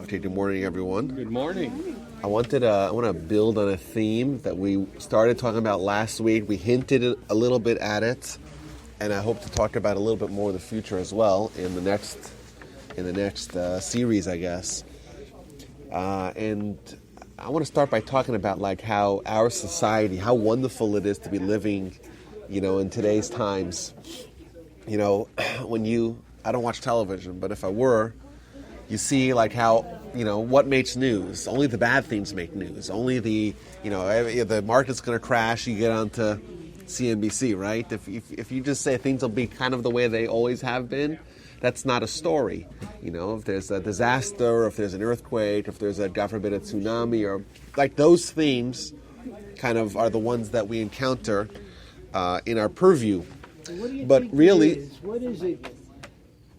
Okay, good morning, everyone. Good morning. I want to build on a theme that we started talking about last week. We hinted a little bit at it, and I hope to talk about a little bit more in the future as well in the next series, I guess. And I want to start by talking about like how our society, how wonderful it is to be living, in today's times. I don't watch television, but if I were, you see like how, what makes news? Only the bad things make news. Only the market's going to crash, you get onto CNBC, right? If you just say things will be kind of the way they always have been, that's not a story. If there's a disaster, or if there's an earthquake, if there's God forbid, a tsunami, or like those themes kind of are the ones that we encounter in our purview. What do you but think really, it is? What is it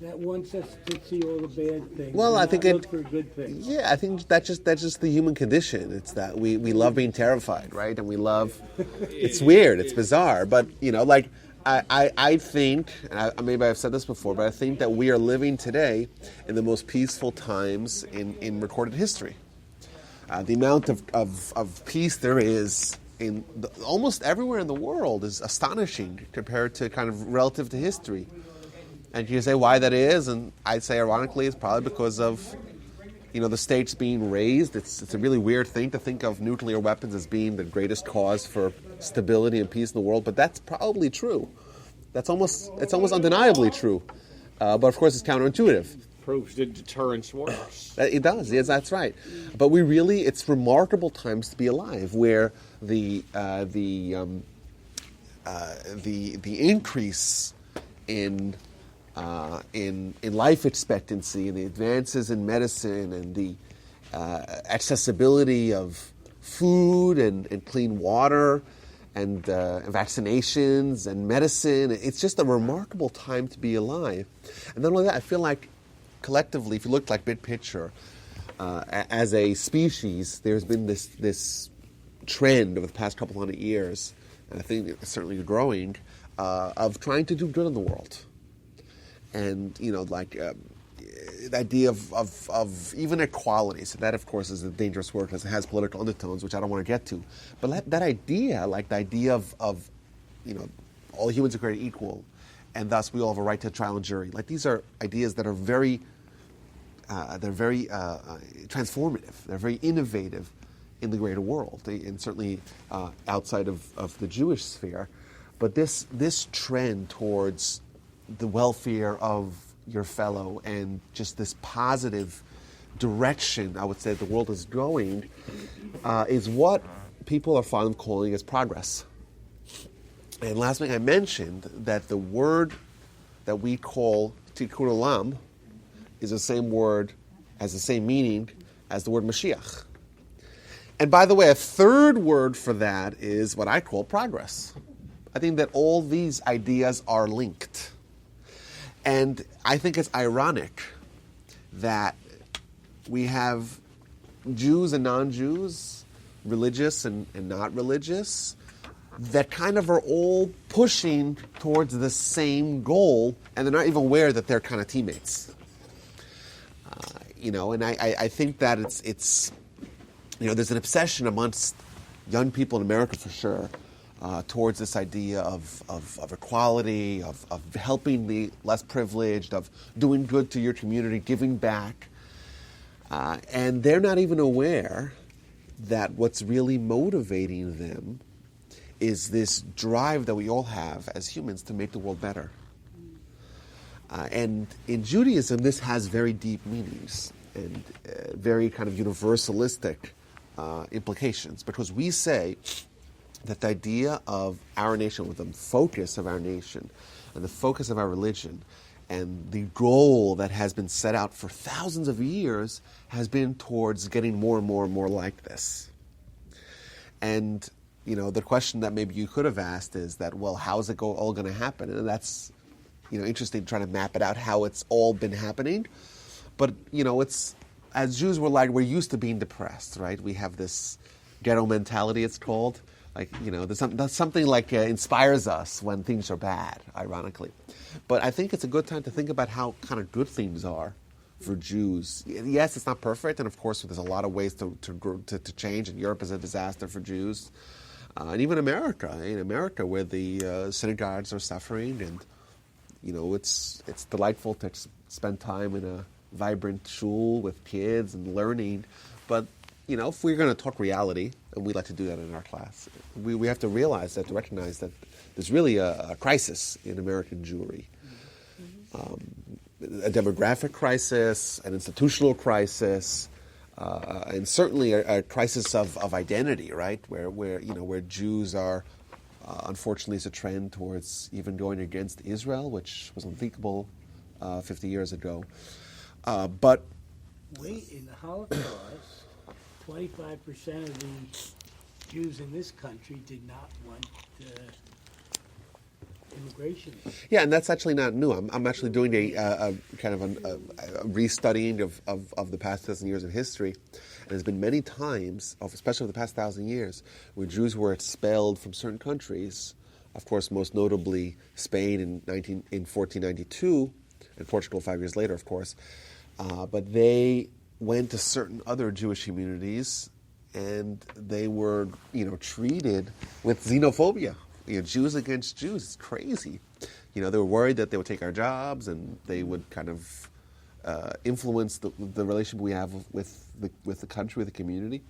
that wants us to see all the bad things? Well, and I think not look for good things. Yeah, I think that's just the human condition. It's that we love being terrified, right? And we love. It's weird. It's bizarre, but I think, and maybe I've said this before, but I think that we are living today in the most peaceful times in recorded history. The amount of peace there is in almost everywhere in the world is astonishing compared to kind of relative to history. And you say why that is, and I'd say ironically it's probably because of, the stakes being raised. It's a really weird thing to think of nuclear weapons as being the greatest cause for stability and peace in the world, but that's probably true. It's almost undeniably true. But of course it's counterintuitive. Proves that deterrence works. It does, yes, that's right. But it's remarkable times to be alive, where the increase in life expectancy and the advances in medicine and the accessibility of food and clean water and vaccinations and medicine. It's just a remarkable time to be alive. And not only that, I feel like collectively, if you look like big picture, as a species, there's been this trend over the past couple hundred years, and I think it's certainly growing, of trying to do good in the world. And, the idea of even equality. So that, of course, is a dangerous word because it has political undertones, which I don't want to get to. But that idea, like the idea of all humans are created equal, and thus we all have a right to trial and jury. Like these are ideas that are very transformative. They're very innovative in the greater world, and certainly outside of the Jewish sphere. But this trend towards the welfare of your fellow and just this positive direction, I would say, the world is going, is what people are fond of calling as progress. And last week I mentioned that the word that we call tikkun olam is the same word, has the same meaning as the word Mashiach. And by the way, a third word for that is what I call progress. I think that all these ideas are linked. And I think it's ironic that we have Jews and non-Jews, religious and not religious, that kind of are all pushing towards the same goal, and they're not even aware that they're kind of teammates. And I think that it's there's an obsession amongst young people in America for sure, towards this idea of equality, of helping the less privileged, of doing good to your community, giving back. And they're not even aware that what's really motivating them is this drive that we all have as humans to make the world better. And in Judaism, this has very deep meanings and very kind of universalistic implications, because we say that the idea of our nation, with the focus of our nation and the focus of our religion and the goal that has been set out for thousands of years has been towards getting more and more and more like this. And, the question that maybe you could have asked is that, well, how is it all going to happen? And that's, interesting trying to map it out how it's all been happening. But, it's, as Jews, we're used to being depressed, right? We have this ghetto mentality, it's called. There's something like inspires us when things are bad, ironically. But I think it's a good time to think about how kind of good things are for Jews. Yes, it's not perfect, and of course, there's a lot of ways to change. And Europe is a disaster for Jews, and even America. In America, where the synagogues are suffering, and it's delightful to spend time in a vibrant shul with kids and learning. But if we're going to talk reality, and we like to do that in our class, we have to recognize that there's really a crisis in American Jewry. A demographic crisis, an institutional crisis, and certainly a crisis of identity, right? Where Jews are, unfortunately, is a trend towards even going against Israel, which was unthinkable 50 years ago. But In the Holocaust, 25% of the Jews in this country did not want immigration. yeah, and that's actually not new. I'm actually doing a kind of a restudying of the past 1,000 years of history. And there's been many times, especially over the past 1,000 years, where Jews were expelled from certain countries. Of course, most notably Spain in 1492, and Portugal 5 years later, of course. But they went to certain other Jewish communities, and they were, treated with xenophobia. Jews against Jews. It's crazy. They were worried that they would take our jobs, and they would kind of influence the relationship we have with the country, with the community.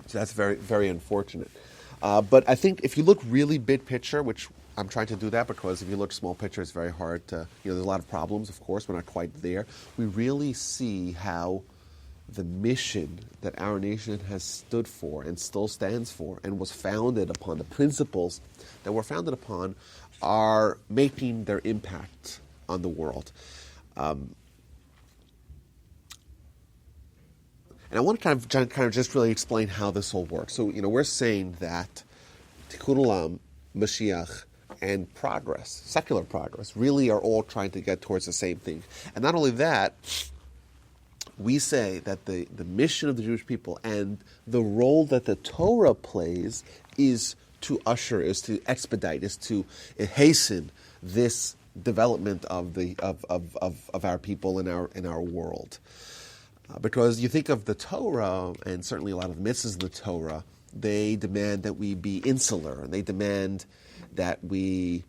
So that's very, very unfortunate. But I think if you look really big picture, which I'm trying to do that because if you look small picture, it's very hard to, there's a lot of problems, of course, we're not quite there. We really see how the mission that our nation has stood for and still stands for and was founded upon, the principles that were founded upon, are making their impact on the world. And I want to kind of just really explain how this all works. So, we're saying that Tikkun Olam, Mashiach, and progress, secular progress, really are all trying to get towards the same thing. And not only that, we say that the mission of the Jewish people and the role that the Torah plays is to usher, is to expedite, is to hasten this development of our people in our world. Because you think of the Torah, and certainly a lot of the mitzvahs in the Torah, they demand that we be insular, and they demand that we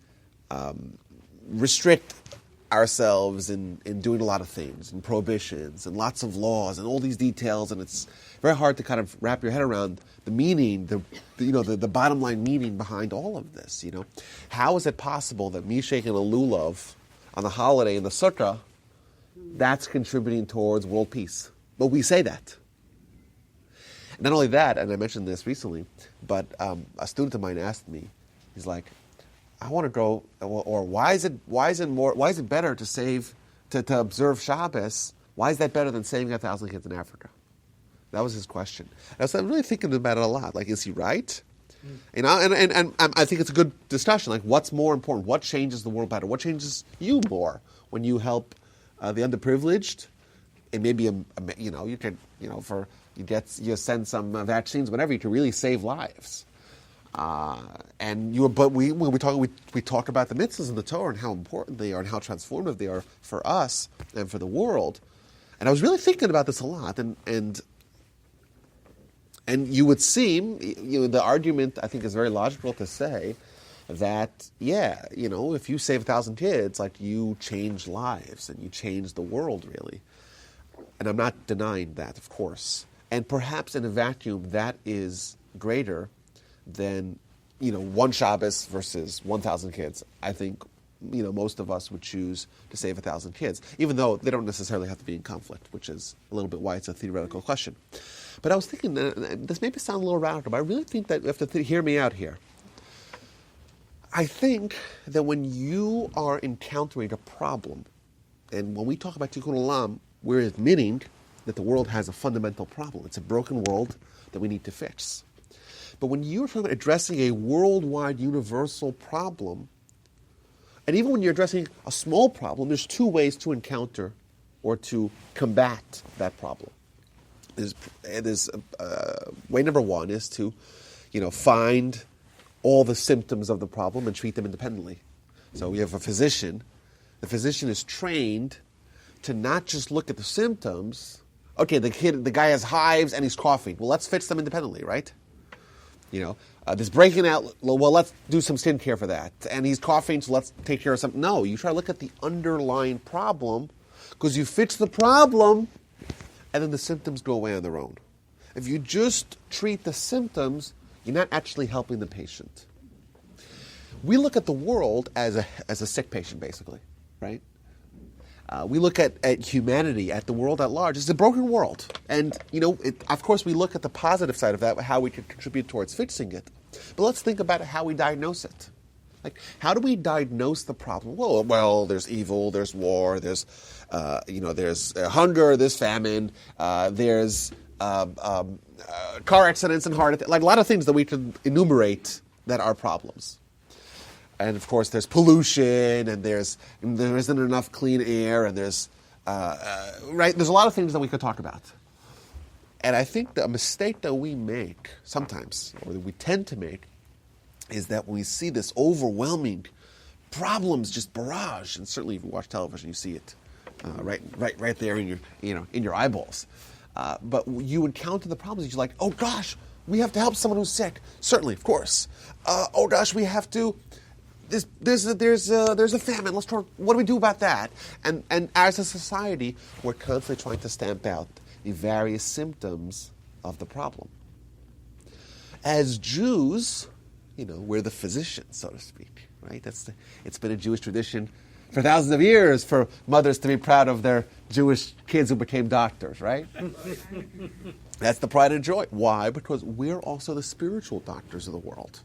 restrict ourselves in doing a lot of things, and prohibitions, and lots of laws, and all these details, and it's very hard to kind of wrap your head around the meaning, the bottom line meaning behind all of this. How is it possible that me shaking a lulav on the holiday in the sukkah, that's contributing towards world peace? But we say that. Not only that, and I mentioned this recently, but a student of mine asked me, he's like, I want to go, or why is it better to observe Shabbos? Why is that better than saving 1,000 kids in Africa? That was his question. And so I'm really thinking about it a lot. Like, is he right? And I think it's a good discussion. Like, what's more important? What changes the world better? What changes you more when you help the underprivileged? And maybe you could you send some vaccines, whatever. You could really save lives. But we talk about the mitzvahs in the Torah and how important they are and how transformative they are for us and for the world. And I was really thinking about this a lot, and you would seem, the argument I think is very logical to say that if you save 1,000 kids, like, you change lives and you change the world really. And I'm not denying that, of course. And perhaps in a vacuum that is greater than, one Shabbos versus 1,000 kids. I think, most of us would choose to save 1,000 kids, even though they don't necessarily have to be in conflict, which is a little bit why it's a theoretical question. But I was thinking, this may sound a little radical, but I really think that you have to hear me out here. I think that when you are encountering a problem, and when we talk about Tikkun Olam, we're admitting that the world has a fundamental problem. It's a broken world that we need to fix. But when you're talking about addressing a worldwide universal problem, and even when you're addressing a small problem, there's two ways to encounter or to combat that problem. Way number one is to, find all the symptoms of the problem and treat them independently. So we have a physician. The physician is trained to not just look at the symptoms. Okay, the guy has hives and he's coughing. Well, let's fix them independently, right? There's breaking out. Well, let's do some skincare for that. And he's coughing, so let's take care of something. No, you try to look at the underlying problem, because you fix the problem, and then the symptoms go away on their own. If you just treat the symptoms, you're not actually helping the patient. We look at the world as a sick patient, basically, right? We look at humanity, at the world at large. It's a broken world. And, of course, we look at the positive side of that, how we can contribute towards fixing it. But let's think about how we diagnose it. Like, how do we diagnose the problem? Well, there's evil, there's war, there's hunger, there's famine, there's car accidents and heart attacks, like a lot of things that we can enumerate that are problems. And of course, there's pollution, and there isn't enough clean air, and there's There's a lot of things that we could talk about. And I think the mistake that we make sometimes, or that we tend to make, is that when we see this overwhelming problems, just barrage, and certainly if you watch television, you see it right there in your eyeballs. But you encounter the problems, you're like, oh gosh, we have to help someone who's sick. Certainly, of course. Oh gosh, we have to. There's a famine. Let's talk. What do we do about that? And as a society, we're constantly trying to stamp out the various symptoms of the problem. As Jews, we're the physicians, so to speak, right? It's been a Jewish tradition for thousands of years for mothers to be proud of their Jewish kids who became doctors, right? That's the pride and joy. Why? Because we're also the spiritual doctors of the world.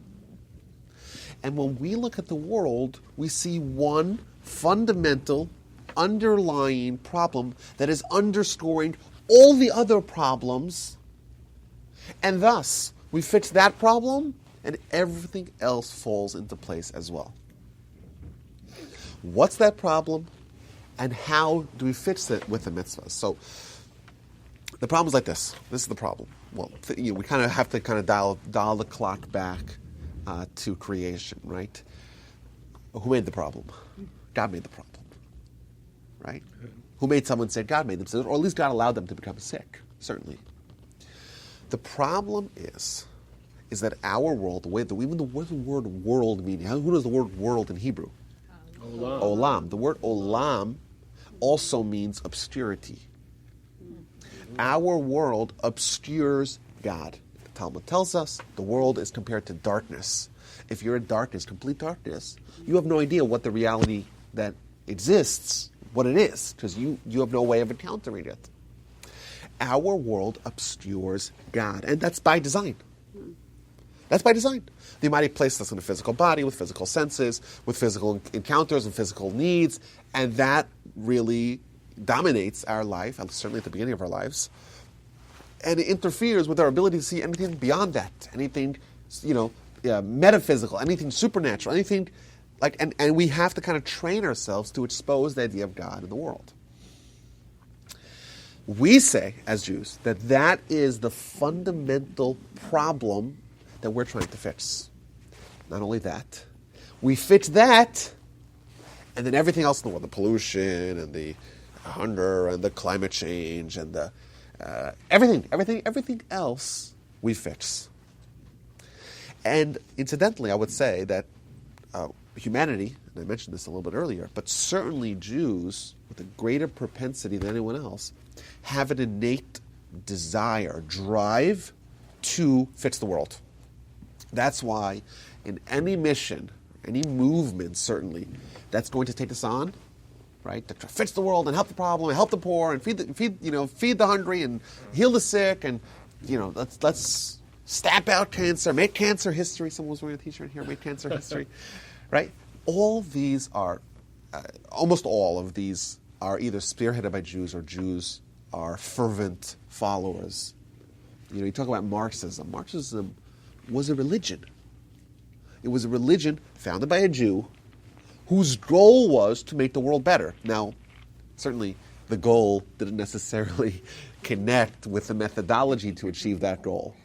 And when we look at the world, we see one fundamental, underlying problem that is underscoring all the other problems, and thus we fix that problem, and everything else falls into place as well. What's that problem, and how do we fix it with the mitzvahs? So the problem is like this. This is the problem. Well, we kind of have to dial the clock back to creation, right? Who made the problem? God made the problem, right? Who made someone sick? God made them sick, or at least God allowed them to become sick, certainly. The problem is that our world, what does the word world mean? Who does the word world in Hebrew? Olam. Olam. The word olam also means obscurity. Our world obscures God. The Talmud tells us the world is compared to darkness. If you're in darkness, complete darkness, you have no idea what the reality that exists, what it is, because you have no way of encountering it. Our world obscures God, and that's by design. That's by design. The Almighty placed us in a physical body with physical senses, with physical encounters and physical needs, and that really dominates our life, certainly at the beginning of our lives. And it interferes with our ability to see anything beyond that, anything, metaphysical, anything supernatural, anything and we have to kind of train ourselves to expose the idea of God in the world. We say, as Jews, that is the fundamental problem that we're trying to fix. Not only that, we fix that, and then everything else in the world, the pollution and the hunger and the climate change and the everything else we fix. And incidentally, I would say that humanity, and I mentioned this a little bit earlier, but certainly Jews, with a greater propensity than anyone else, have an innate desire, drive to fix the world. That's why in any mission, any movement certainly, that's going to take us on, right, to fix the world and help the problem and help the poor and feed the hungry and heal the sick and let's stamp out cancer, make cancer history. Someone was wearing a T-shirt here, make cancer history, right? All these are, almost all of these are either spearheaded by Jews or Jews are fervent followers. You talk about Marxism. Marxism was a religion. It was a religion founded by a Jew whose goal was to make the world better. Now, certainly the goal didn't necessarily connect with the methodology to achieve that goal.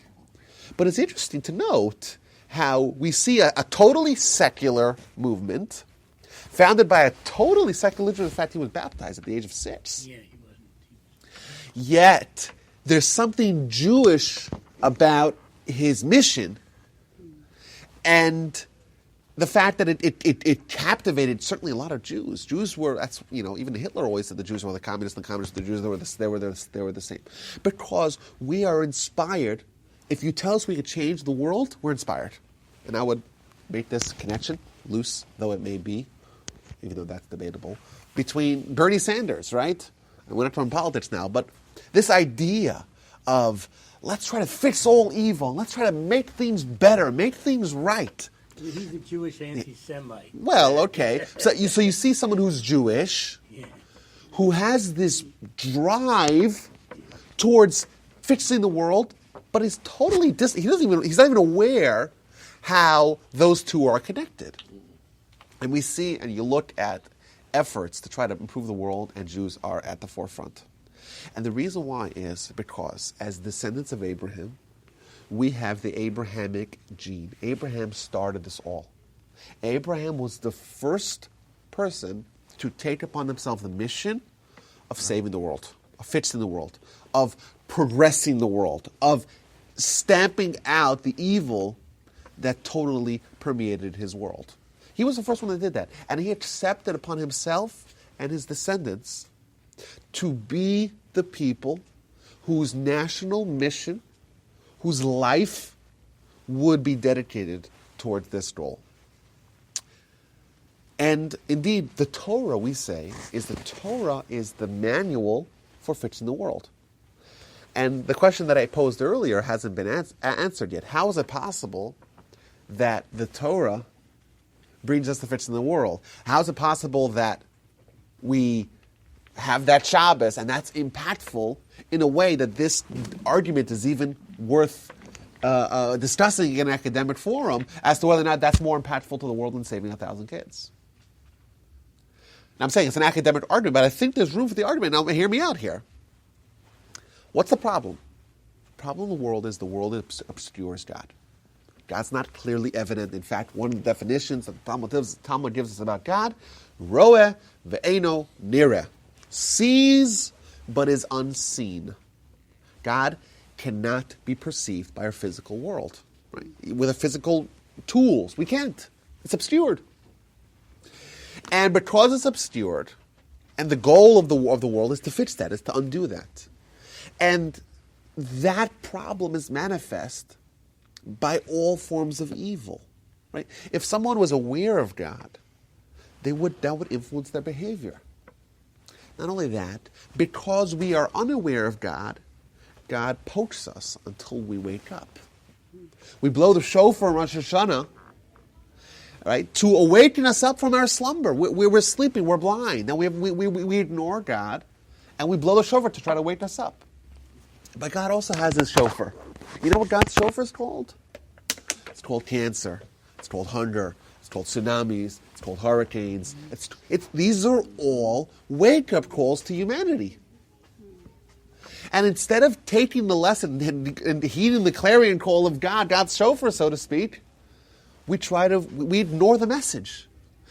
But it's interesting to note how we see a totally secular movement founded by a totally secular Jew. In fact, he was baptized at the age of 6. Yeah, he wasn't. Yet, there's something Jewish about his mission, and the fact that it captivated certainly a lot of Jews. Jews were, that's, even Hitler always said the Jews were the communists, and the communists were the Jews, they were the same. Because we are inspired. If you tell us we could change the world, we're inspired. And I would make this connection, loose though it may be, even though that's debatable, between Bernie Sanders, right? And we're not talking politics now, but this idea of let's try to fix all evil, let's try to make things better, make things right. He's a Jewish anti-Semite. Well, okay. So you see someone who's Jewish, Yeah. who has this drive towards fixing the world, but he's totally he's not even aware how those two are connected. And we see, and you look at efforts to try to improve the world, and Jews are at the forefront. And the reason why is because, as descendants of Abraham, we have the Abrahamic gene. Abraham started this all. Abraham was the first person to take upon himself the mission of saving the world, of fixing the world, of progressing the world, of stamping out the evil that totally permeated his world. He was the first one that did that. And he accepted upon himself and his descendants to be the people whose national mission, whose life would be dedicated towards this goal. And indeed, the Torah, we say, is the manual for fixing the world. And the question that I posed earlier hasn't been answered yet. How is it possible that the Torah brings us to fixing the world? How is it possible that we have that Shabbos and that's impactful in a way that this argument is even worth discussing in an academic forum as to whether or not that's more impactful to the world than saving 1,000 kids? Now, I'm saying it's an academic argument, but I think there's room for the argument. Now, hear me out here. What's the problem? The problem in the world obscures God. God's not clearly evident. In fact, one of the definitions that the Talmud gives us about God, roeh ve'eno nireh, sees but is unseen. God cannot be perceived by our physical world, right? With our physical tools. We can't. It's obscured. And because it's obscured, and the goal of the world is to fix that, is to undo that. And that problem is manifest by all forms of evil, right? If someone was aware of God, that would influence their behavior. Not only that, because we are unaware of God, God pokes us until we wake up. We blow the shofar on Rosh Hashanah, right, to awaken us up from our slumber. We're sleeping, we're blind. Now we ignore God, and we blow the shofar to try to wake us up. But God also has his shofar. You know what God's shofar is called? It's called cancer. It's called hunger. It's called tsunamis. It's called hurricanes. These are all wake-up calls to humanity. And instead of taking the lesson and heeding the clarion call of God, God's shofar, so to speak, we ignore the message.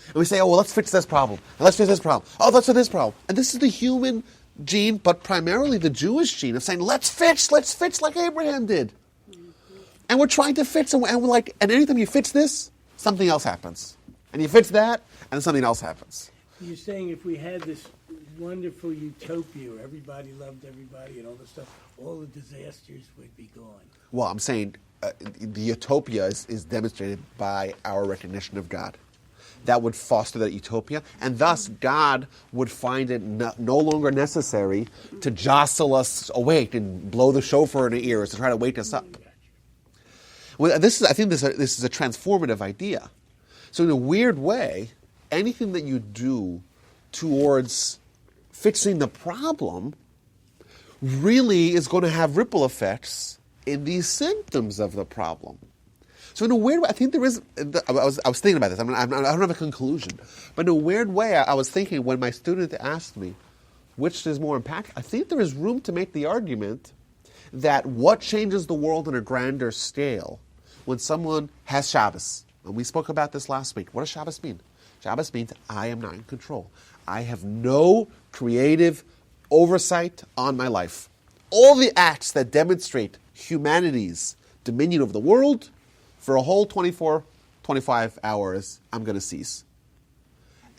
And we say, oh, well, let's fix this problem. And let's fix this problem. Oh, let's fix this problem. And this is the human gene, but primarily the Jewish gene of saying, let's fix like Abraham did. And we're trying to fix, and we're like, and anytime you fix this, something else happens. And you fix that, and something else happens. You're saying if we had this wonderful utopia where everybody loved everybody and all this stuff, all the disasters would be gone. Well, I'm saying the utopia is demonstrated by our recognition of God. That would foster that utopia, and thus God would find it no longer necessary to jostle us awake and blow the shofar in our ears to try to wake us up. Well, I think this is a transformative idea. So in a weird way, anything that you do towards fixing the problem really is going to have ripple effects in these symptoms of the problem. So in a weird way, I think there is. I was thinking about this. I don't have a conclusion, but in a weird way, I was thinking when my student asked me, which is more impactful, I think there is room to make the argument that what changes the world on a grander scale when someone has Shabbos, and we spoke about this last week. What does Shabbos mean? Shabbos means I am not in control. I have no creative oversight on my life. All the acts that demonstrate humanity's dominion over the world, for a whole 24, 25 hours, I'm going to cease.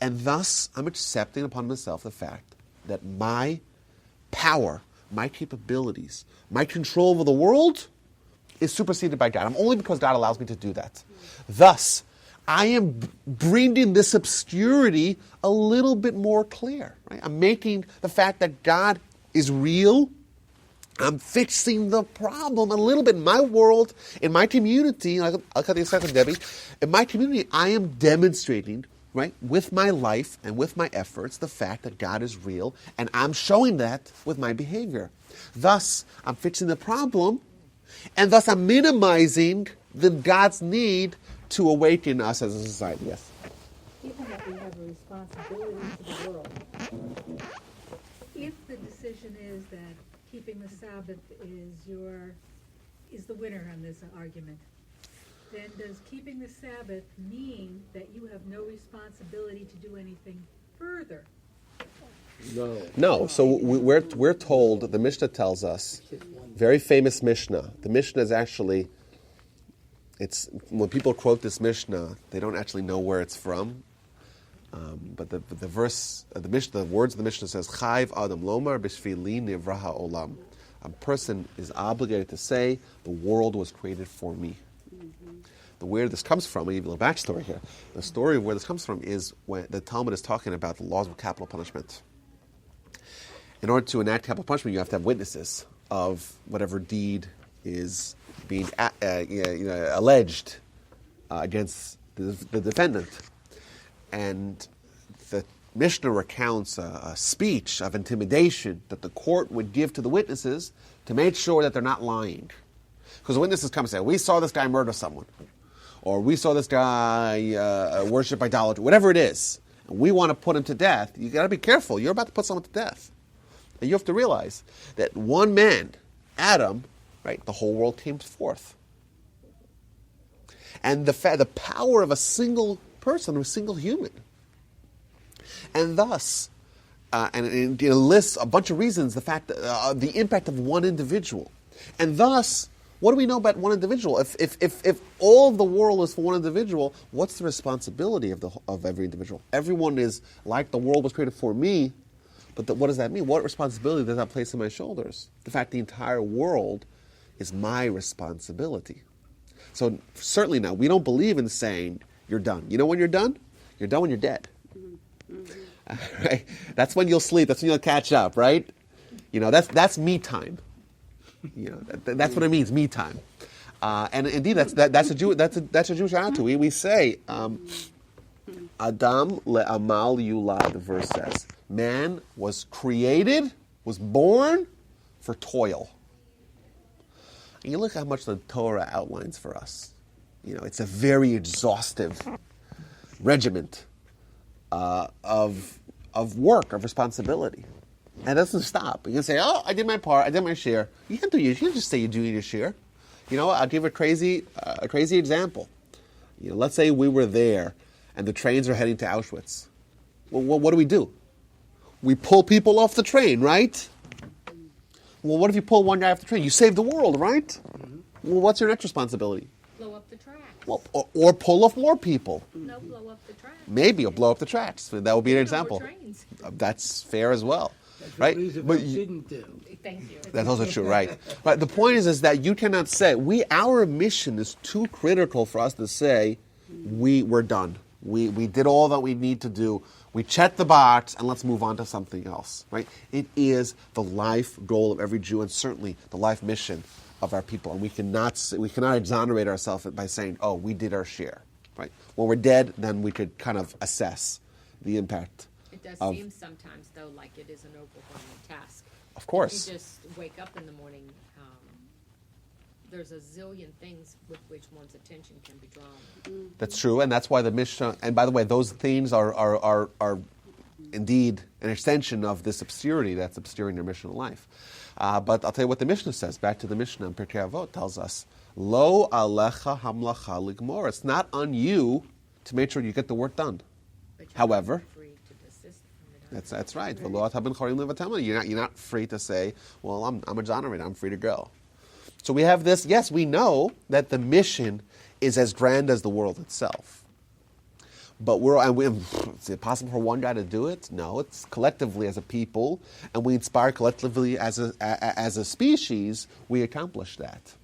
And thus, I'm accepting upon myself the fact that my power, my capabilities, my control over the world is superseded by God. I'm only because God allows me to do that. Thus, I am bringing this obscurity a little bit more clear. Right? I'm making the fact that God is real. I'm fixing the problem a little bit in my world, in my community. I'll cut the second, Debbie. In my community, I am demonstrating, right, with my life and with my efforts, the fact that God is real, and I'm showing that with my behavior. Thus, I'm fixing the problem, and thus I'm minimizing God's need to awaken us as a society. Yes? Given that we have a responsibility to the world, if the decision is that keeping the Sabbath is the winner on this argument, then does keeping the Sabbath mean that you have no responsibility to do anything further? No. No. So we're told, the Mishnah tells us, very famous Mishnah. The Mishnah is actually, when people quote this Mishnah, they don't actually know where it's from. But the verse, the Mishnah, the words of the Mishnah says, "Chayv Adam Lomar b'shvili nivraha olam." A person is obligated to say, "The world was created for me." Where this comes from, I give you a little backstory here. The story of where this comes from is when the Talmud is talking about the laws of capital punishment. In order to enact capital punishment, you have to have witnesses of whatever deed is being alleged against the defendant. And the Mishnah recounts a speech of intimidation that the court would give to the witnesses to make sure that they're not lying. Because the witnesses come and say, "We saw this guy murder someone," or "We saw this guy worship idolatry," whatever it is, and we want to put him to death. You got to be careful. You're about to put someone to death. And you have to realize that one man, Adam, right, the whole world came forth. And the power of a single person, a single human. And thus, and it lists a bunch of reasons, the fact, the impact of one individual. And thus, what do we know about one individual? If all of the world is for one individual, what's the responsibility of every individual? Everyone is like the world was created for me, but what does that mean? What responsibility does that place on my shoulders? The fact the entire world is my responsibility. So certainly now, we don't believe in saying you're done. You know when you're done? You're done when you're dead. Right? That's when you'll sleep. That's when you'll catch up, right? You know, that's me time. You know, that's what it means, me time. And indeed, that's a Jewish attitude. We say, Adam le'amal yulad, the verse says. Man was created, was born for toil. And you look how much the Torah outlines for us. You know, it's a very exhaustive regiment of work, of responsibility. And it doesn't stop. You can say, "Oh, I did my part, I did my share." You can't do yours. You can't just say you're doing your share. You know, I'll give a crazy example. You know, let's say we were there and the trains are heading to Auschwitz. Well, what do? We pull people off the train, right? Well, what if you pull one guy off the train? You save the world, right? Mm-hmm. Well, what's your next responsibility? Blow up the tracks. Well, or pull off more people. No, blow up the tracks. Maybe you'll blow up the tracks. That would be an No more example. trains. That's fair as well. That's Right? what Roosevelt But you- didn't do. Thank you. That's also true, right? But the point is that you cannot say, our mission is too critical for us to say, we're done. We did all that we need to do. We checked the box and let's move on to something else, right? It is the life goal of every Jew and certainly the life mission of our people. And we cannot exonerate ourselves by saying, "Oh, we did our share," right? When we're dead, then we could kind of assess the impact. It does of- seem sometimes, though, like it is an overwhelming task. Of course. You just wake up in the morning, there's a zillion things with which one's attention can be drawn. That's true, and that's why the Mishnah. And by the way, those things are indeed an extension of this obscurity that's obscuring your mission in life. But I'll tell you what the Mishnah says. Back to the Mishnah in Pirkei Avot tells us, "Lo alecha hamlacha ligmor." It's not on you to make sure you get the work done. But However, Free to desist from it. that's right. V'lo ata ben chorim levatamah. You're not free to say, well, I'm exonerated. I'm free to go. So we have this. Yes, we know that the mission is as grand as the world itself. But is it possible for one guy to do it? No, it's collectively as a people, and we inspire collectively as a species. We accomplish that.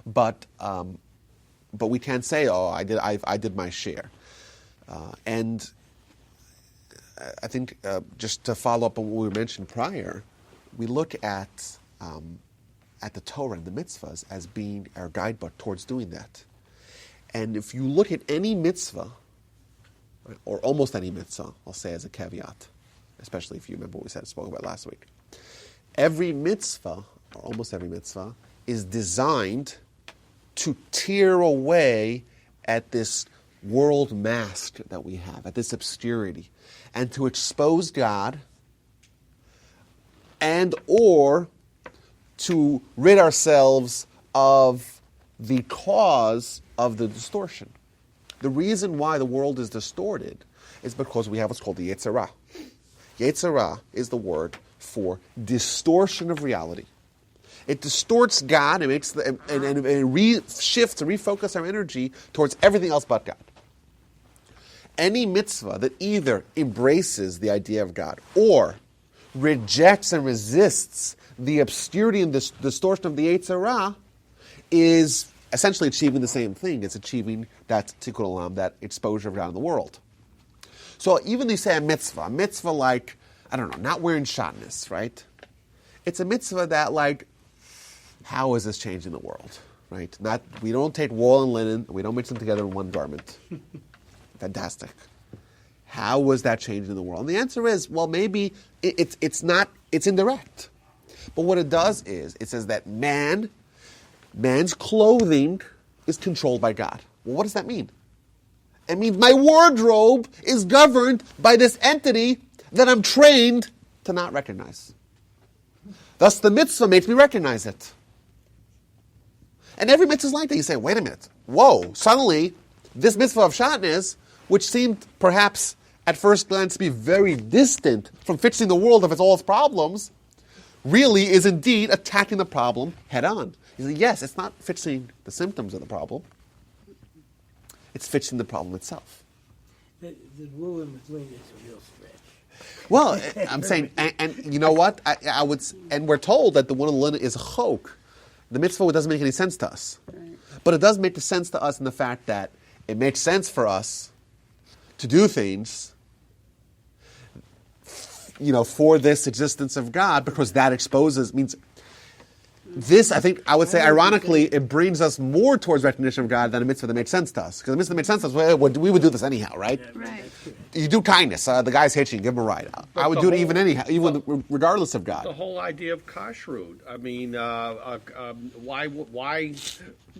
But we can't say, oh, I did my share. And I think just to follow up on what we mentioned prior, we look at the Torah and the mitzvahs as being our guidebook towards doing that. And if you look at any mitzvah, right, or almost any mitzvah, I'll say as a caveat, especially if you remember what we spoke about last week, every mitzvah, or almost every mitzvah, is designed to tear away at this world mask that we have, at this obscurity, and to expose God, and or to rid ourselves of the cause of the distortion. The reason why the world is distorted is because we have what's called the Yetzer Hara. Yetzer Hara is the word for distortion of reality. It distorts God and makes and shifts and refocus our energy towards everything else but God. Any mitzvah that either embraces the idea of God or rejects and resists the obscurity and distortion of the Yetzer Hara is essentially achieving the same thing. It's achieving that tikkun olam, that exposure of God in the world. So even you say a mitzvah like, I don't know, not wearing shatnez, right? It's a mitzvah that like, how is this changing the world, right? We don't take wool and linen, we don't mix them together in one garment. Fantastic. How was that changing the world? And the answer is, well, maybe it's indirect. But what it does is, it says that man's clothing is controlled by God. Well, what does that mean? It means my wardrobe is governed by this entity that I'm trained to not recognize. Thus, the mitzvah makes me recognize it. And every mitzvah is like that. You say, wait a minute. Whoa, suddenly, this mitzvah of shatnez, which seemed perhaps at first glance to be very distant from fixing the world of all its problems, really is indeed attacking the problem head on. You say, yes, it's not fixing the symptoms of the problem. It's fixing the problem itself. The wool in between is a real stretch. Well, I'm saying, and you know what? I would, and we're told that the wool and linen is a chok. The mitzvah doesn't make any sense to us. But it does make sense to us in the fact that it makes sense for us to do things, for this existence of God, because that means this, I think, I would say, ironically, it brings us more towards recognition of God than a mitzvah that makes sense to us. Because a mitzvah that makes sense to us, we would do this anyhow, right? Right. You do kindness. The guy's hitching, give him a ride. I would do it even anyhow, even regardless of God. The whole idea of kashrut. I mean,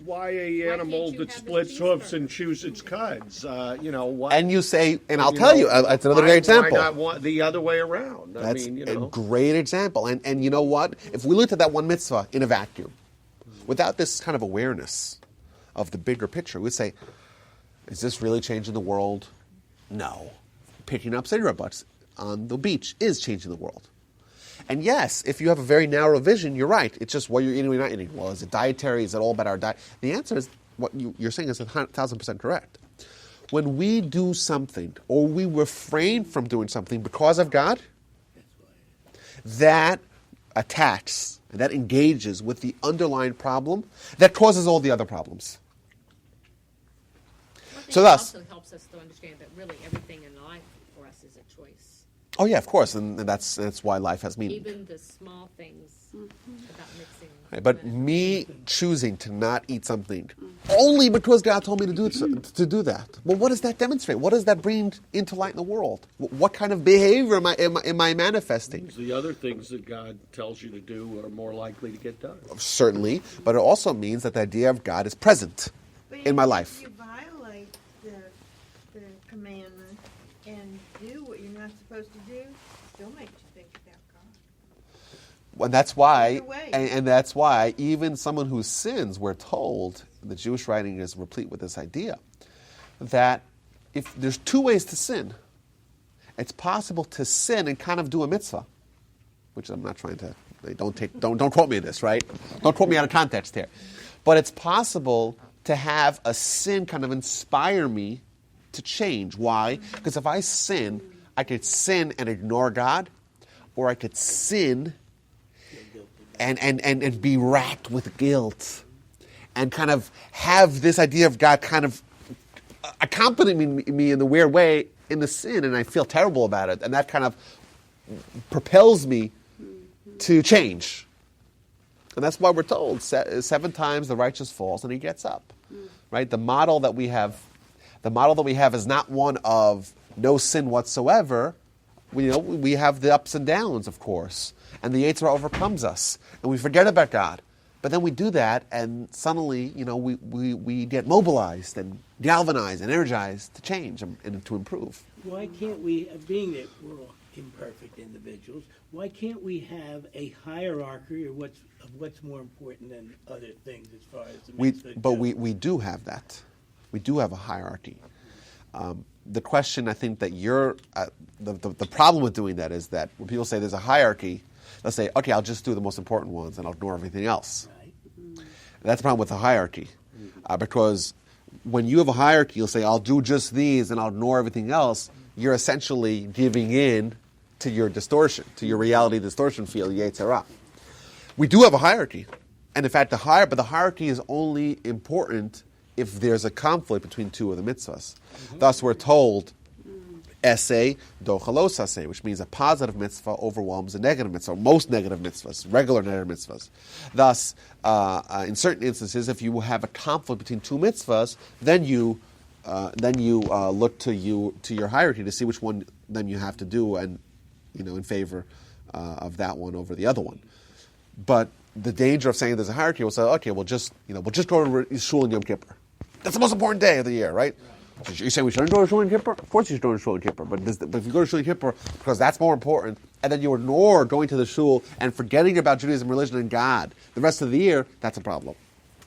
why a animal you that have the splits hoofs cheeseburger? and chews its cuds? What? And you say, and I'll tell you, it's another great example. Why not want the other way around? That's a great example. And you know what? If we looked at that one mitzvah in a vacuum, without this kind of awareness of the bigger picture, we'd say, is this really changing the world? No. Picking up cigarette butts on the beach is changing the world. And yes, if you have a very narrow vision, you're right. It's just what you're eating or not eating. Well, is it dietary? Is it all about our diet? The answer is, what you're saying is 1,000% correct. When we do something, or we refrain from doing something because of God, that attacks, and that engages with the underlying problem that causes all the other problems. So It thus, also helps us to understand that really everything in life for us is a choice. oh yeah, of course, and that's why life has meaning. Even the small things about mixing. Right, but me choosing to not eat something only because God told me to do that. Well, what does that demonstrate? What does that bring into light in the world? What kind of behavior am I manifesting? The other things that God tells you to do are more likely to get done. Certainly, but it also means that the idea of God is present in my life. If you violate the commandment and do what you're not supposed to do, it still makes you think about God. And that's why, Either way. and that's why even someone who sins, we're told, the Jewish writing is replete with this idea, that if there's two ways to sin. It's possible to sin and kind of do a mitzvah, which I'm not trying to. Don't quote me on this, right? Don't quote me out of context here. But it's possible to have a sin kind of inspire me to change. Why? Because if I sin, I could sin and ignore God, or I could sin and be racked with guilt, and kind of have this idea of God kind of accompanying me in the weird way in the sin, and I feel terrible about it, and that kind of propels me to change. And that's why we're told 7 times the righteous falls and he gets up. Right? The model that we have is not one of no sin whatsoever. We have the ups and downs, of course, and the Yetzer Hara overcomes us, and we forget about God. But then we do that, and suddenly, we get mobilized and galvanized and energized to change and to improve. Why can't we, being that we're all imperfect individuals, why can't we have a hierarchy of what's more important than other things as far as the mitzvah goes? We do have that. We do have a hierarchy. The question I think that the problem with doing that is that when people say there's a hierarchy, they'll say, okay, I'll just do the most important ones and I'll ignore everything else. Right. That's the problem with the hierarchy. Because when you have a hierarchy, you'll say, I'll do just these and I'll ignore everything else. You're essentially giving in to your distortion, to your reality distortion field, Yetzer Hara. We do have a hierarchy. And in fact, the hierarchy is only important if there's a conflict between two of the mitzvahs. Thus, we're told, essay, dochalos essay, which means a positive mitzvah overwhelms a negative mitzvah, most negative mitzvahs, regular negative mitzvahs. Thus, in certain instances, if you have a conflict between two mitzvahs, then you look to your hierarchy to see which one then you have to do, and in favor of that one over the other one. But the danger of saying there's a hierarchy, we'll say, okay, we'll just go to shul in Yom Kippur. That's the most important day of the year, right? You're saying we shouldn't go to shul in Kippur? Of course you should go to shul in Kippur, but if you go to shul in Kippur because that's more important, and then you ignore going to the shul and forgetting about Judaism, religion, and God the rest of the year, that's a problem.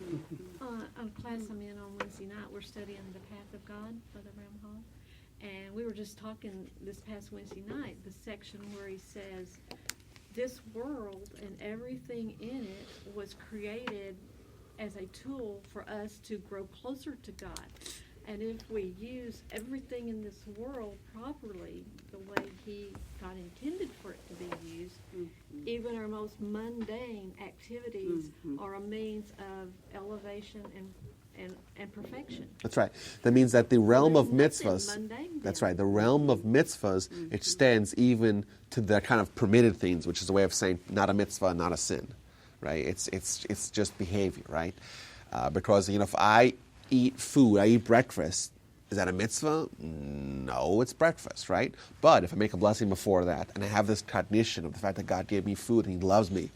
A class I'm in on Wednesday night, we're studying The Path of God by the Ramchal, and we were just talking this past Wednesday night, the section where he says, this world and everything in it was created as a tool for us to grow closer to God. And if we use everything in this world properly, the way God intended for it to be used, even our most mundane activities are a means of elevation and perfection. That's right. That means that the realm of There's nothing mitzvahs, mundane that's there. right, the realm of mitzvahs extends even to the kind of permitted things, which is a way of saying not a mitzvah, not a sin, right? It's just behavior, right? Because, if I eat food, I eat breakfast, is that a mitzvah? No, it's breakfast, right? But if I make a blessing before that, and I have this cognition of the fact that God gave me food and He loves me,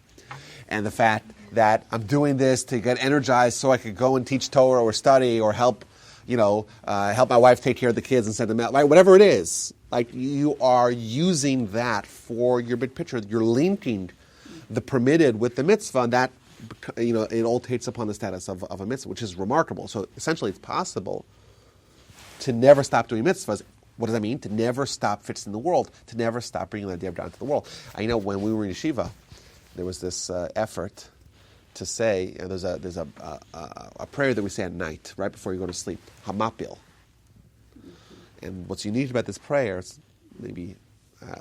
and the fact that I'm doing this to get energized so I could go and teach Torah or study or help my wife take care of the kids and send them out, right? Whatever it is, like you are using that for your big picture. You're linking the permitted with the mitzvah, and that it all takes upon the status of a mitzvah, which is remarkable. So essentially, it's possible to never stop doing mitzvahs. What does that mean? To never stop fixing the world, to never stop bringing the idea of God into the world. I know when we were in yeshiva, there was this effort to say, there's a prayer that we say at night, right before you go to sleep, Hamapil. And what's unique about this prayer, is maybe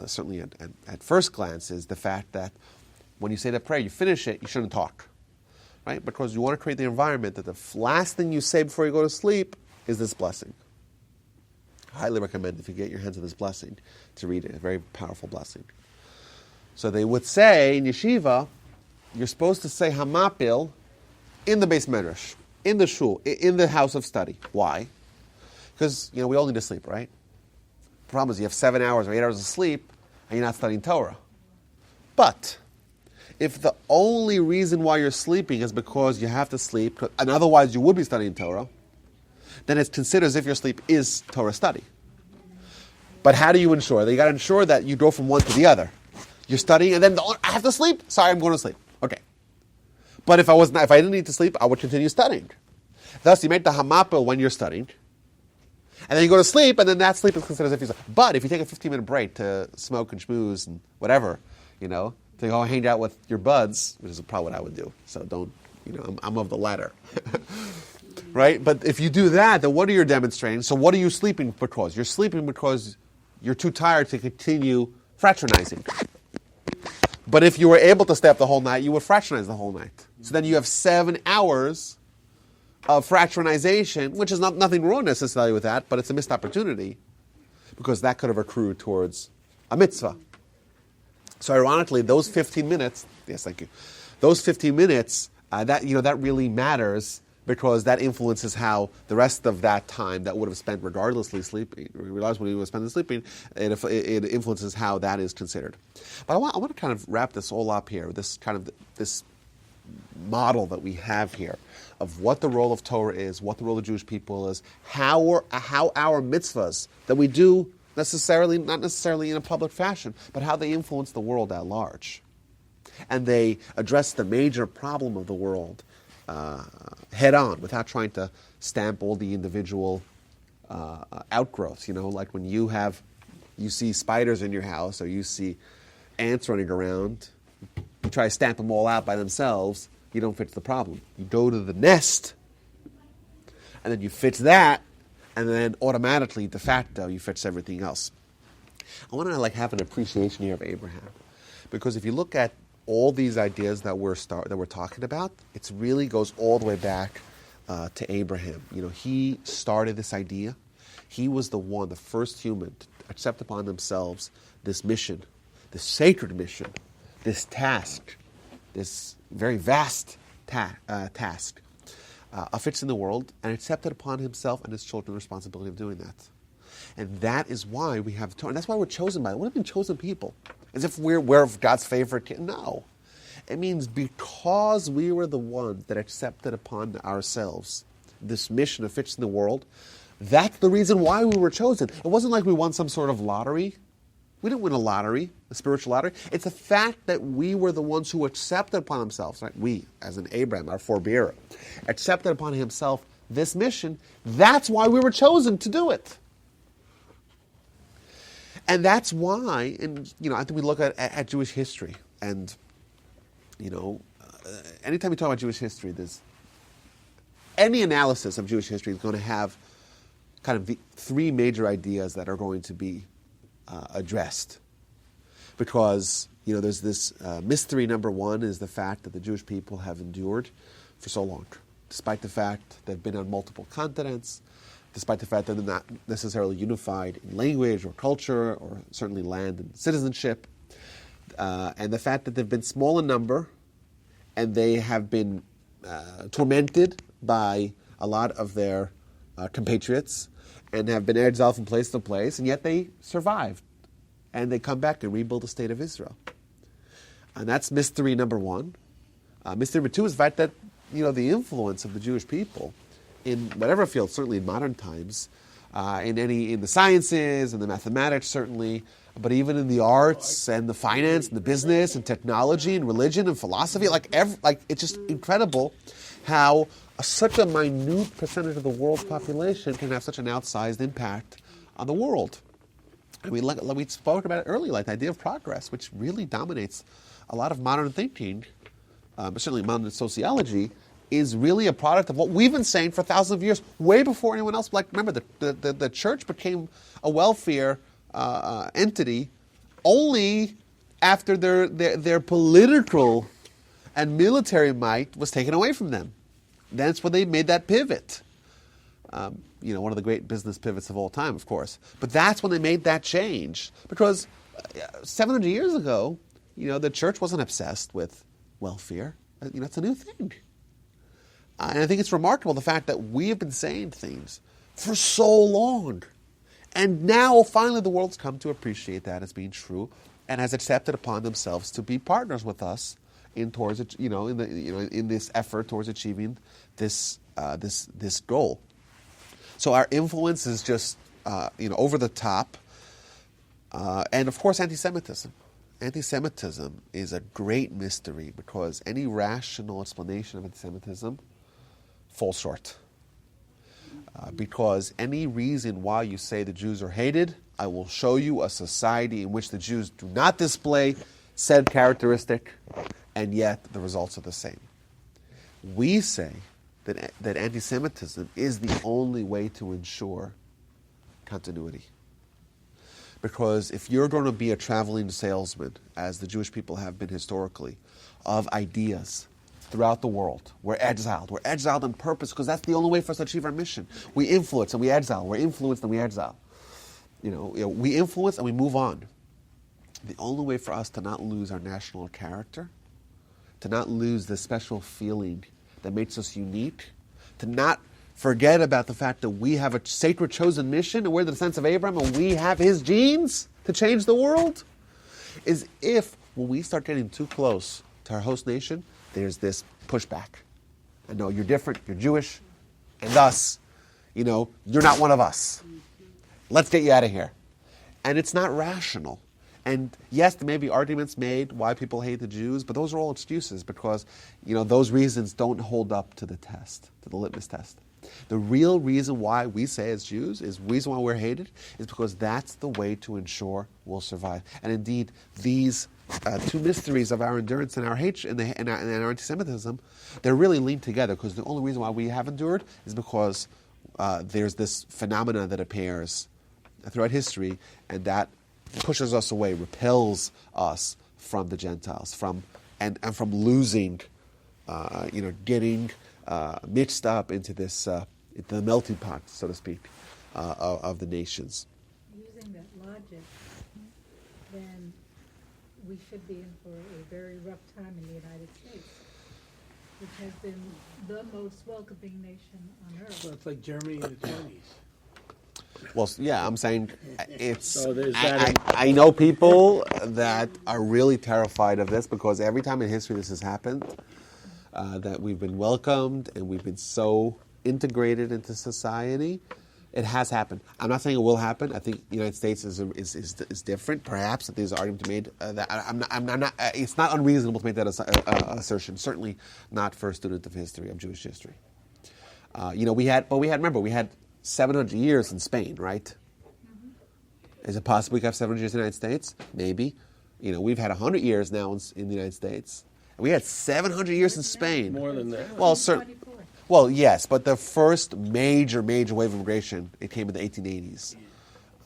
certainly at first glance, is the fact that when you say that prayer, you finish it, you shouldn't talk, right? Because you want to create the environment that the last thing you say before you go to sleep is this blessing. I highly recommend, if you get your hands on this blessing, to read it. A very powerful blessing. So they would say in yeshiva, you're supposed to say Hamapil in the Beis Medrash, in the shul, in the house of study. Why? Because, we all need to sleep, right? The problem is you have 7 hours or 8 hours of sleep and you're not studying Torah. But if the only reason why you're sleeping is because you have to sleep, and otherwise you would be studying Torah, then it's considered as if your sleep is Torah study. But how do you ensure that? You got to ensure that you go from one to the other. You're studying, and then I have to sleep. Sorry, I'm going to sleep. Okay. But if I didn't need to sleep, I would continue studying. Thus, you make the Hamapil when you're studying, And then you go to sleep, and then that sleep is considered as if you slept. But if you take a 15-minute break to smoke and schmooze and whatever, to go hang out with your buds, which is probably what I would do. So don't, I'm of the latter. Right? But if you do that, then what are you demonstrating? So what are you sleeping because? You're sleeping because you're too tired to continue fraternizing. But if you were able to stay up the whole night, you would fraternize the whole night. So then you have 7 hours of fraternization, which is nothing wrong necessarily with that, but it's a missed opportunity because that could have accrued towards a mitzvah. So ironically, those 15 minutes, yes, thank you, those 15 minutes, that really matters because that influences how the rest of that time that would have spent regardless when he was spending sleeping, it influences how that is considered. But I want to kind of wrap this all up here, this model that we have here of what the role of Torah is, what the role of the Jewish people is, how our mitzvahs that we do not necessarily in a public fashion, but how they influence the world at large. And they address the major problem of the world head on without trying to stamp all the individual outgrowths. Like when you see spiders in your house or you see ants running around, you try to stamp them all out by themselves, you don't fix the problem. You go to the nest, and then you fix that, and then automatically, de facto, you fix everything else. I want to have an appreciation here of Abraham, because if you look at all these ideas that we're talking about, it really goes all the way back to Abraham. He started this idea. He was the first human to accept upon themselves this mission, this sacred mission, this task, this very vast task of fixing the world, and accepted upon himself and his children the responsibility of doing that. And that is why we have Torah. And that's why we're chosen by it. What have been chosen people? As if we're God's favorite kid. No. It means because we were the ones that accepted upon ourselves this mission of fixing the world, that's the reason why we were chosen. It wasn't like we won some sort of lottery. We didn't win a lottery, a spiritual lottery. It's the fact that we were the ones who accepted upon themselves, right? We, as in Abraham, our forebearer, accepted upon himself this mission. That's why we were chosen to do it. And that's why, and I think we look at Jewish history, and anytime we talk about Jewish history, any analysis of Jewish history is going to have kind of the 3 major ideas that are going to be addressed, because there's this mystery. Number 1 is the fact that the Jewish people have endured for so long, despite the fact they've been on multiple continents, despite the fact that they're not necessarily unified in language or culture or certainly land and citizenship, and the fact that they've been small in number and they have been tormented by a lot of their compatriots and have been exiled from place to place, and yet they survived and they come back and rebuild the state of Israel. And that's mystery number 1. Mystery number 2 is the fact that the influence of the Jewish people in whatever field, certainly in modern times, in the sciences and the mathematics certainly, but even in the arts and the finance and the business and technology and religion and philosophy, it's just incredible how such a minute percentage of the world's population can have such an outsized impact on the world. And we spoke about it earlier, like the idea of progress, which really dominates a lot of modern thinking, certainly modern sociology, is really a product of what we've been saying for thousands of years, way before anyone else. Remember, the church became a welfare entity only after their political and military might was taken away from them. That's when they made that pivot. One of the great business pivots of all time, of course. But that's when they made that change. Because 700 years ago, the church wasn't obsessed with welfare. It's a new thing. And I think it's remarkable the fact that we have been saying things for so long. And now, finally, the world's come to appreciate that as being true and has accepted upon themselves to be partners with us in this effort towards achieving this goal. So our influence is just over the top, and of course anti-Semitism. Anti-Semitism is a great mystery because any rational explanation of anti-Semitism falls short. Because any reason why you say the Jews are hated, I will show you a society in which the Jews do not display said characteristic, and yet the results are the same. We say that anti-Semitism is the only way to ensure continuity. Because if you're going to be a traveling salesman, as the Jewish people have been historically, of ideas throughout the world, we're exiled. We're exiled on purpose because that's the only way for us to achieve our mission. We influence and we exile. We're influenced and we exile. We influence and we move on. The only way for us to not lose our national character, to not lose the special feeling that makes us unique, to not forget about the fact that we have a sacred chosen mission and we're the descendants of Abraham and we have his genes to change the world, is if when we start getting too close to our host nation, there's this pushback. I know you're different, you're Jewish, and thus, you're not one of us. Let's get you out of here. And it's not rational. And yes, there may be arguments made why people hate the Jews, but those are all excuses because, those reasons don't hold up to the test, to the litmus test. The real reason why we say as Jews, is the reason why we're hated, is because that's the way to ensure we'll survive. And indeed, these two mysteries of our endurance and our hatred and our anti-Semitism, they're really linked together because the only reason why we have endured is because there's this phenomena that appears throughout history, and that pushes us away, repels us from the Gentiles, from losing, getting mixed up into this, into the melting pot, so to speak, of the nations. Using that logic, then we should be in for a very rough time in the United States, which has been the most welcoming nation on earth. Well, it's like Germany in the 20s. Well, yeah, I'm saying it's. So there's that. I know people that are really terrified of this because every time in history this has happened, that we've been welcomed and we've been so integrated into society. It has happened. I'm not saying it will happen. I think the United States is different. Perhaps that there's an argument made that I'm not. It's not unreasonable to make that assertion. Certainly not for a student of history, of Jewish history. We had 700 years in Spain, right? Mm-hmm. Is it possible we could have 700 years in the United States? Maybe. We've had 100 years now in the United States. We had 700 years in Spain. More than that. Well, well, yes, but the first major wave of immigration, it came in the 1880s.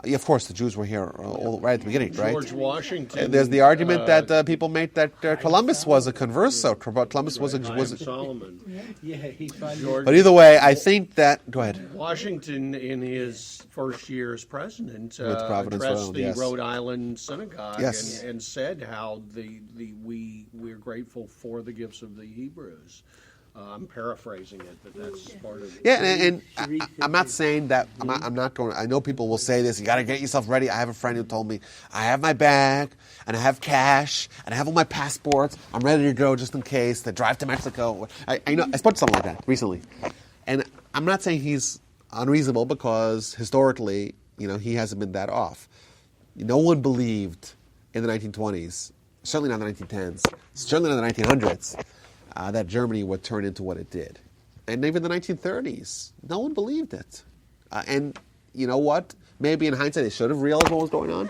Of course, the Jews were here right at the beginning, right? George Washington. There's the argument that people make that Columbus was a converso. Columbus was Solomon. Yeah, he finally. George But either way, I think that. Go ahead. Washington, in his first year as president, With Providence, Rhode addressed Island, the yes. Rhode Island synagogue Yes. and said how we're grateful for the gifts of the Hebrews. I'm paraphrasing it, but that's part of it. Yeah, and I'm not saying that. I'm not going. I know people will say this. You got to get yourself ready. I have a friend who told me, I have my bag and I have cash and I have all my passports. I'm ready to go just in case. To drive to Mexico. I spoke to someone like that recently, and I'm not saying he's unreasonable because historically, he hasn't been that off. No one believed in the 1920s, certainly not in the 1910s, certainly not in the 1900s. That Germany would turn into what it did. And even the 1930s, no one believed it. And you know what? Maybe in hindsight they should have realized what was going on.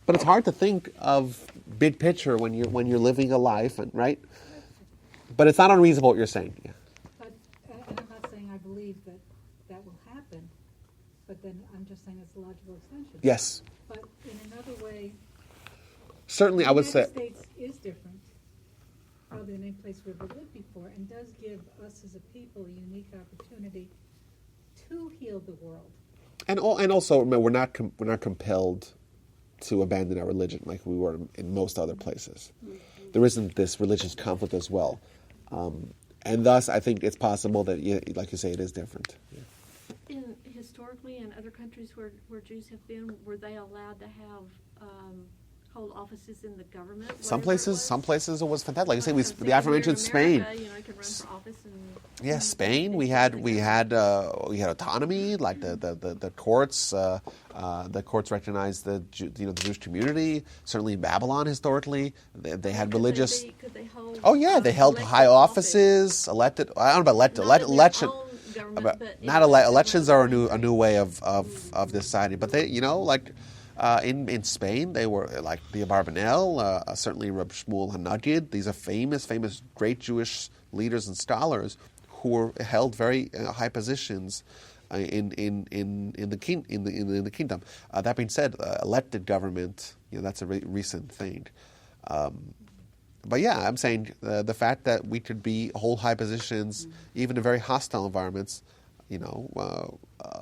But it's hard to think of big picture when you're living a life, right? But it's not unreasonable what you're saying. Yeah. But, and I'm not saying I believe that will happen, but then I'm just saying it's a logical extension. Yes. But in another way, Certainly, I would the say. United States is different, probably than any place we've ever lived before, and does give us as a people a unique opportunity to heal the world. And also, remember, we're not compelled to abandon our religion like we were in most other places. There isn't this religious conflict as well, and thus I think it's possible that, like you say, it is different. Yeah. Historically, in other countries where Jews have been, were they allowed to have hold offices in the government? Some whatever places it was fantastic. Like I say, I'm the thinking aforementioned here in Spain. America, you can run for office and. Yeah, Spain. We had autonomy. Like the courts. The courts recognized the Jewish community. Certainly, in Babylon historically, they had religious. Could they hold? Oh yeah, they held elected high office? offices. Elected. I don't know about elected. Not in their Election. own government, But but not elections are a new way of deciding. But they, like in Spain, they were like the Abarbanel, certainly Reb Shmuel Hanagid. These are famous great Jewish leaders and scholars who were held very high positions in the kingdom. That being said, elected government, that's a recent thing. But yeah, I'm saying the fact that we could hold high positions, even in very hostile environments.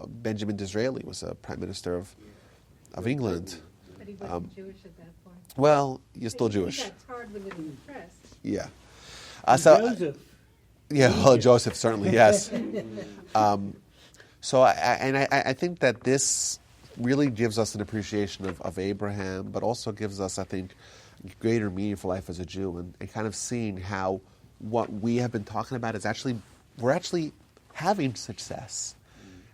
Benjamin Disraeli was a prime minister of England. But he wasn't Jewish at that point. Well, you're still Jewish. He got tarred with it in the press. Yeah. Joseph. Yeah, well, Joseph certainly, yes. I think that this really gives us an appreciation of Abraham, but also gives us, I think, greater meaning for life as a Jew, and kind of seeing how what we have been talking about is we're actually having success.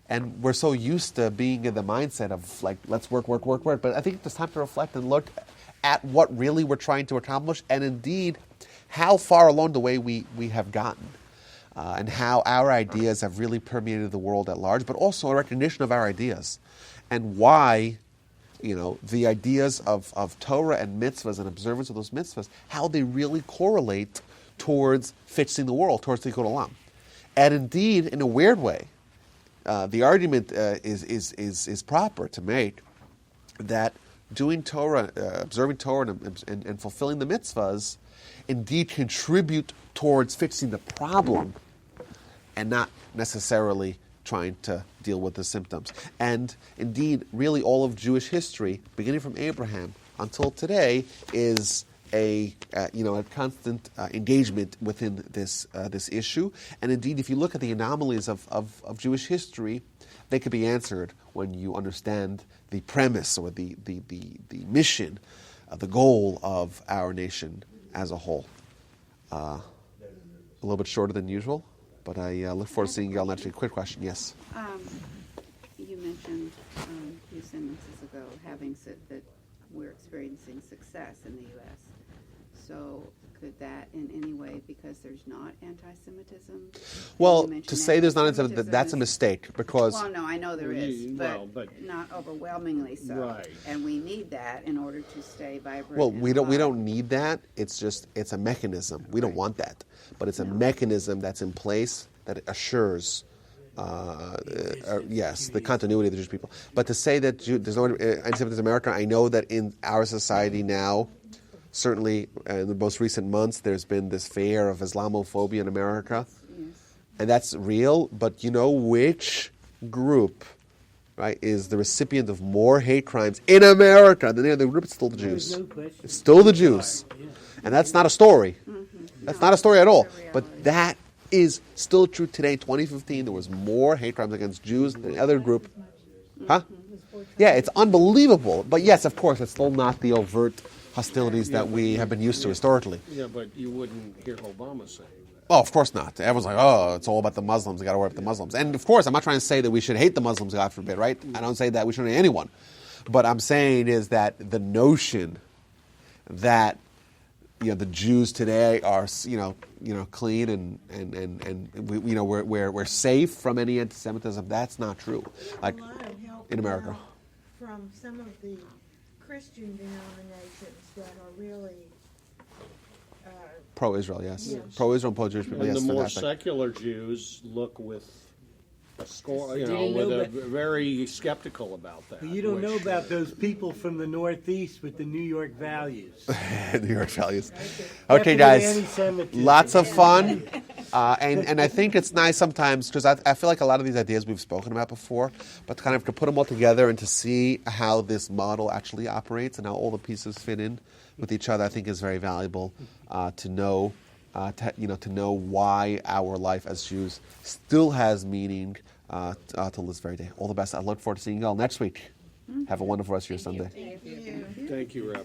And we're so used to being in the mindset of like, let's work. But I think it's time to reflect and look at what really we're trying to accomplish, and indeed how far along the way we have gotten. And how our ideas have really permeated the world at large, but also a recognition of our ideas. And why, the ideas of Torah and mitzvahs and observance of those mitzvahs, how they really correlate towards fixing the world, towards Tikkun Olam. And indeed, in a weird way, the argument is proper to make that doing Torah, observing Torah and fulfilling the mitzvahs, indeed contribute towards fixing the problem and not necessarily trying to deal with the symptoms. And indeed, really all of Jewish history, beginning from Abraham until today, is a constant engagement within this issue. And indeed, if you look at the anomalies of Jewish history, they could be answered when you understand the premise or the mission, the goal of our nation as a whole. A little bit shorter than usual, but I look forward to seeing you all next week. Quick question, yes? You mentioned a few sentences ago having said that we're experiencing success in the U.S. So could that in any way, because there's not anti-Semitism? Well, You mentioned to say there's not anti-Semitism that's a is- mistake, because Well, no, I know there is, Well, but but- not overwhelmingly so. Right. And we need that in order to stay vibrant. well, and we alive. don't need that. It's a mechanism. We don't want that, but it's a mechanism that's in place that assures, yes, the continuity of the Jewish people. But to say that there's no anti-Semitism in America, I know that in our society now, certainly in the most recent months, there's been this fear of Islamophobia in America, and that's real. But you know which group, right, is the recipient of more hate crimes in America than the other group? It's still the Jews. No question. It's still the Jews. And that's not a story. That's not a story at all. But that is still true today. 2015, there was more hate crimes against Jews than the other group. Huh? Yeah, it's unbelievable. But yes, of course, it's still not the overt hostilities that we have been used to historically. Yeah, but you wouldn't hear Obama saying that. Oh, of course not. Everyone's like, oh, it's all about the Muslims. We got to worry about the Muslims. And of course, I'm not trying to say that we should hate the Muslims, God forbid, right? I don't say that we shouldn't hate anyone. But I'm saying is that the notion that the Jews today are clean and we're safe from any anti-Semitism, that's not true. Like A lot of help in America. now from some of the Christian denominations that are really Pro-Israel, yes. Yes. Pro-Israel and pro-Jewish people, And yes. the more fantastic. secular Jews look with a score, you with know a that- very skeptical about that. But you don't know which, about those people from the Northeast with the New York values. New York values. Okay, Definitely guys. anti-Semitism. Lots of fun. And I think it's nice sometimes, because I feel like a lot of these ideas we've spoken about before, but kind of to put them all together and to see how this model actually operates and how all the pieces fit in with each other, I think is very valuable to know. To know why our life as Jews still has meaning till this very day. All the best. I look forward to seeing you all next week. Have a wonderful rest of your Sunday. Thank you. Thank you, Rabbi.